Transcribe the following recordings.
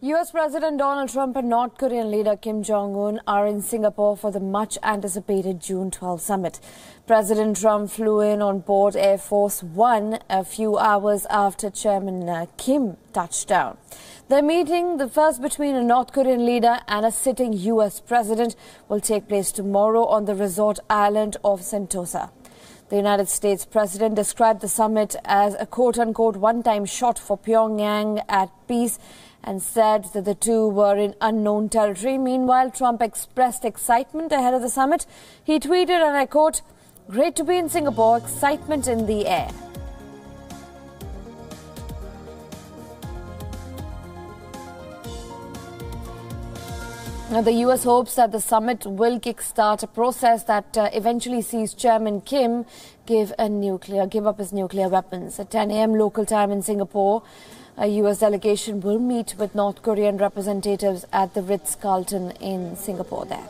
US President Donald Trump and North Korean leader Kim Jong-un are in Singapore for the much-anticipated June 12 summit. President Trump flew in on board Air Force One a few hours after Chairman Kim touched down. The meeting, the first between a North Korean leader and a sitting US president, will take place tomorrow on the resort island of Sentosa. The United States president described the summit as a quote-unquote one-time shot for Pyongyang at peace and said that the two were in unknown territory. Meanwhile, Trump expressed excitement ahead of the summit. He tweeted, and I quote, "Great to be in Singapore, excitement in the air." Now, the US hopes that the summit will kickstart a process that eventually sees Chairman Kim give up his nuclear weapons. At 10 a.m. local time in Singapore, a US delegation will meet with North Korean representatives at the Ritz-Carlton in Singapore there.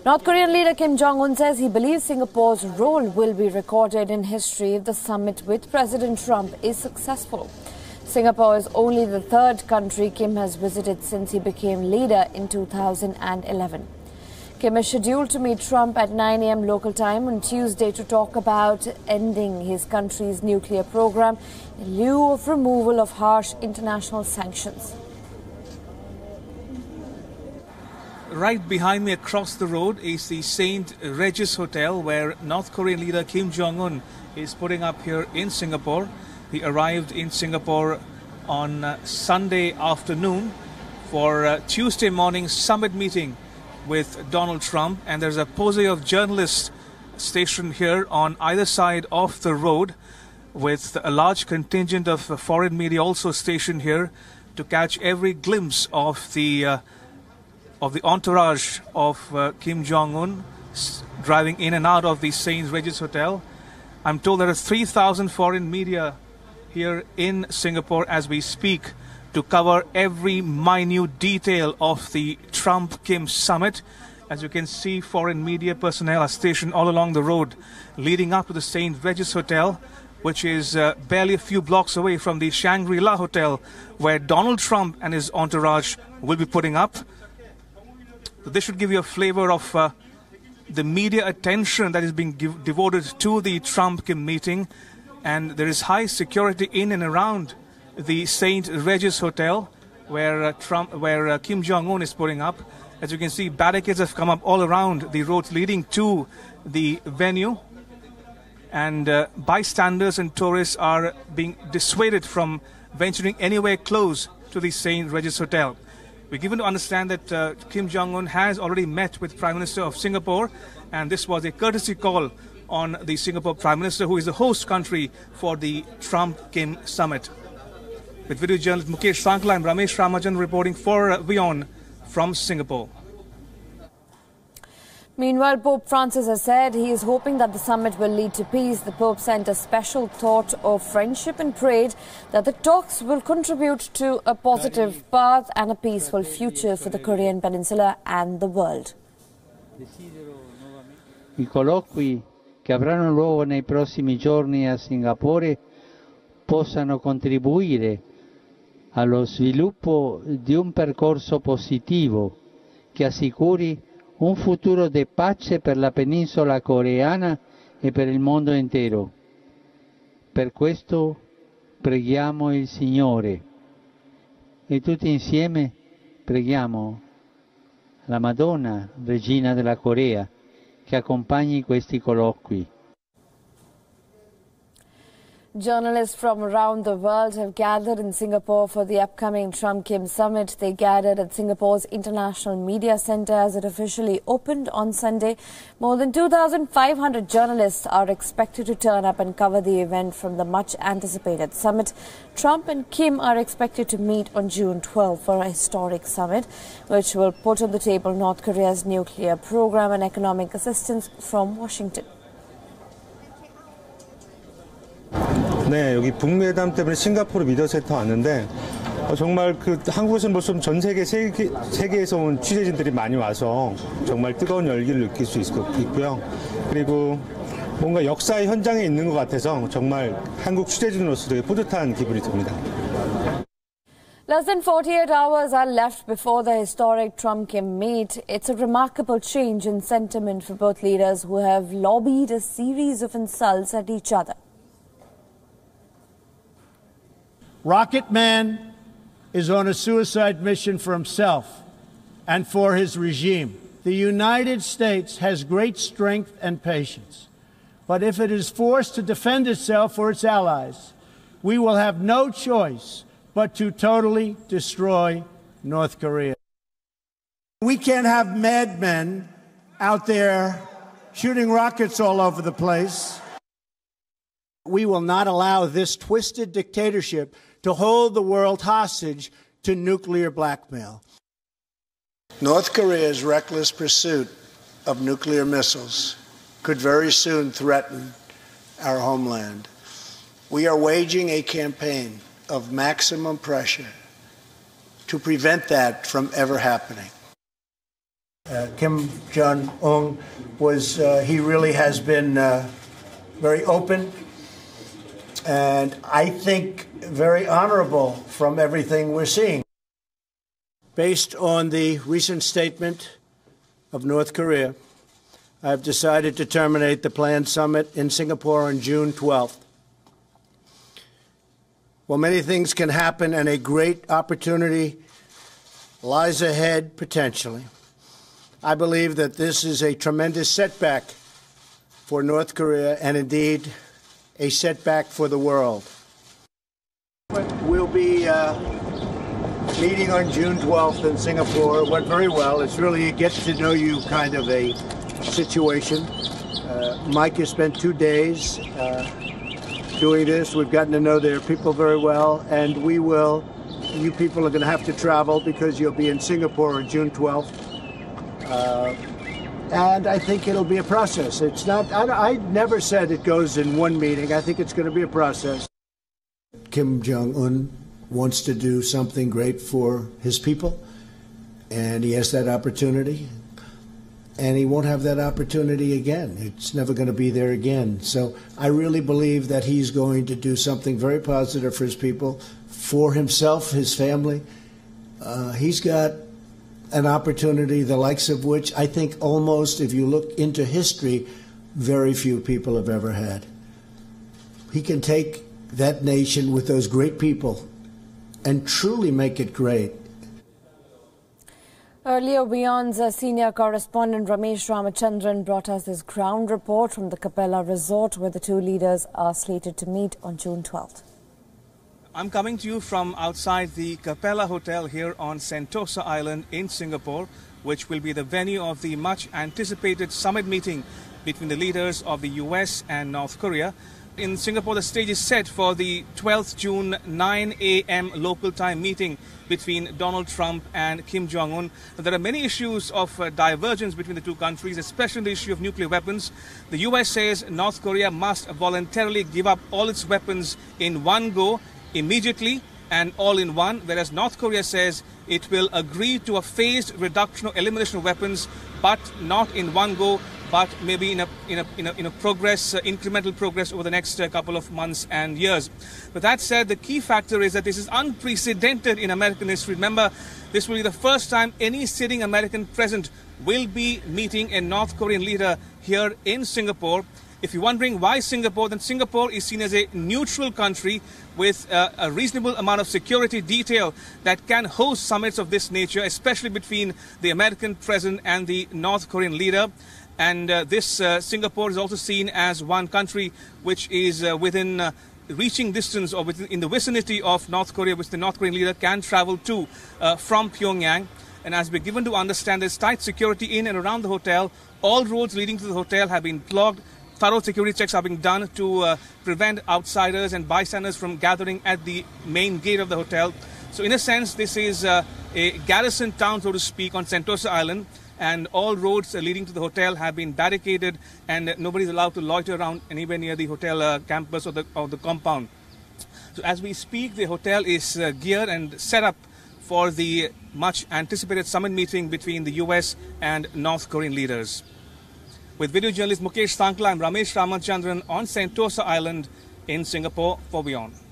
North Korean leader Kim Jong-un says he believes Singapore's role will be recorded in history if the summit with President Trump is successful. Singapore is only the third country Kim has visited since he became leader in 2011. Kim is scheduled to meet Trump at 9 a.m. local time on Tuesday to talk about ending his country's nuclear program in lieu of removal of harsh international sanctions. Right behind me across the road is the St. Regis Hotel, where North Korean leader Kim Jong-un is putting up here in Singapore. He arrived in Singapore on Sunday afternoon for Tuesday morning summit meeting with Donald Trump, and there's a posse of journalists stationed here on either side of the road, with a large contingent of foreign media also stationed here to catch every glimpse of the entourage of Kim Jong-un driving in and out of the St. Regis Hotel. I'm told there are 3,000 foreign media here in Singapore as we speak to cover every minute detail of the Trump-Kim summit. As you can see, foreign media personnel are stationed all along the road leading up to the St. Regis Hotel, which is barely a few blocks away from the Shangri-La Hotel, where Donald Trump and his entourage will be putting up. This should give you a flavor of the media attention that is being devoted to the Trump-Kim meeting. And there is high security in and around the St. Regis Hotel, where Kim Jong-un is putting up. As you can see, barricades have come up all around the roads leading to the venue. And bystanders and tourists are being dissuaded from venturing anywhere close to the St. Regis Hotel. We're given to understand that Kim Jong-un has already met with Prime Minister of Singapore, and this was a courtesy call on the Singapore Prime Minister, who is the host country for the Trump-Kim summit. With video journalist Mukesh Sankla, I'm Ramesh Ramajan reporting for WION from Singapore. Meanwhile, Pope Francis has said he is hoping that the summit will lead to peace. The Pope sent a special thought of friendship and prayed that the talks will contribute to a positive path and a peaceful future for the Korean Peninsula and the world. I colloqui che avranno luogo nei prossimi giorni a Singapore possano contribuire allo sviluppo di un percorso positivo che assicuri un futuro di pace per la penisola coreana e per il mondo intero. Per questo preghiamo il Signore e tutti insieme preghiamo la Madonna, Regina della Corea, che accompagni questi colloqui. Journalists from around the world have gathered in Singapore for the upcoming Trump-Kim summit. They gathered at Singapore's International Media Centre as it officially opened on Sunday. More than 2,500 journalists are expected to turn up and cover the event from the much-anticipated summit. Trump and Kim are expected to meet on June 12 for a historic summit, which will put on the table North Korea's nuclear program and economic assistance from Washington. 네, 여기 북미회담 때문에 싱가포르 미디어 센터 왔는데 정말 한국에서는 벌써 전 세계에서 온 취재진들이 많이 와서 정말 뜨거운 열기를 느낄 수 있고요. 그리고 뭔가 역사의 현장에 있는 것 같아서 정말 한국 취재진으로서 되게 뿌듯한 기분이 듭니다. Less than 48 hours are left before the historic Trump-Kim meet. It's a remarkable change in sentiment for both leaders who have lobbied a series of insults at each other. Rocket Man is on a suicide mission for himself and for his regime. The United States has great strength and patience. But if it is forced to defend itself or its allies, we will have no choice but to totally destroy North Korea. We can't have madmen out there shooting rockets all over the place. We will not allow this twisted dictatorship to hold the world hostage to nuclear blackmail. North Korea's reckless pursuit of nuclear missiles could very soon threaten our homeland. We are waging a campaign of maximum pressure to prevent that from ever happening. Kim Jong-un he really has been very open and I think very honorable from everything we're seeing. Based on the recent statement of North Korea, I've decided to terminate the planned summit in Singapore on June 12th. Well, many things can happen and a great opportunity lies ahead potentially. I believe that this is a tremendous setback for North Korea and indeed a setback for the world. We'll be meeting on June 12th in Singapore. It went very well. It's really a get-to-know-you kind of a situation. Mike has spent 2 days doing this. We've gotten to know their people very well, and you people are going to have to travel because you'll be in Singapore on June 12th. And I think it'll be a process. It's not, I never said it goes in one meeting. I think it's going to be a process. Kim Jong-un wants to do something great for his people, and he has that opportunity. And he won't have that opportunity again. It's never going to be there again. So I really believe that he's going to do something very positive for his people, for himself, his family. He's got an opportunity the likes of which I think almost, if you look into history, very few people have ever had. He can take that nation with those great people and truly make it great. Earlier, WION's senior correspondent Ramesh Ramachandran brought us this ground report from the Capella Resort, where the two leaders are slated to meet on June 12th. I'm coming to you from outside the Capella Hotel here on Sentosa Island in Singapore, which will be the venue of the much-anticipated summit meeting between the leaders of the US and North Korea. In Singapore, the stage is set for the 12th June 9 a.m. local time meeting between Donald Trump and Kim Jong-un. There are many issues of divergence between the two countries, especially the issue of nuclear weapons. The US says North Korea must voluntarily give up all its weapons in one go, immediately and all in one, whereas North Korea says it will agree to a phased reduction or elimination of weapons, but not in one go, but maybe in a incremental progress over the next couple of months and years. But that said, the key factor is that this is unprecedented in American history. Remember, this will be the first time any sitting American president will be meeting a North Korean leader here in Singapore. If you're wondering why Singapore, then Singapore is seen as a neutral country with a reasonable amount of security detail that can host summits of this nature, especially between the American president and the North Korean leader. And this Singapore is also seen as one country which is within reaching distance or in the vicinity of North Korea, which the North Korean leader can travel to from Pyongyang. And as we're given to understand, there's tight security in and around the hotel. All roads leading to the hotel have been clogged. Thorough security checks are being done to prevent outsiders and bystanders from gathering at the main gate of the hotel. So in a sense, this is a garrison town, so to speak, on Sentosa Island. And all roads leading to the hotel have been barricaded, and nobody's allowed to loiter around anywhere near the hotel campus or the compound. So as we speak, the hotel is geared and set up for the much anticipated summit meeting between the US and North Korean leaders. With video journalist Mukesh Sankla, I'm Ramesh Ramachandran on Sentosa Island in Singapore for WION.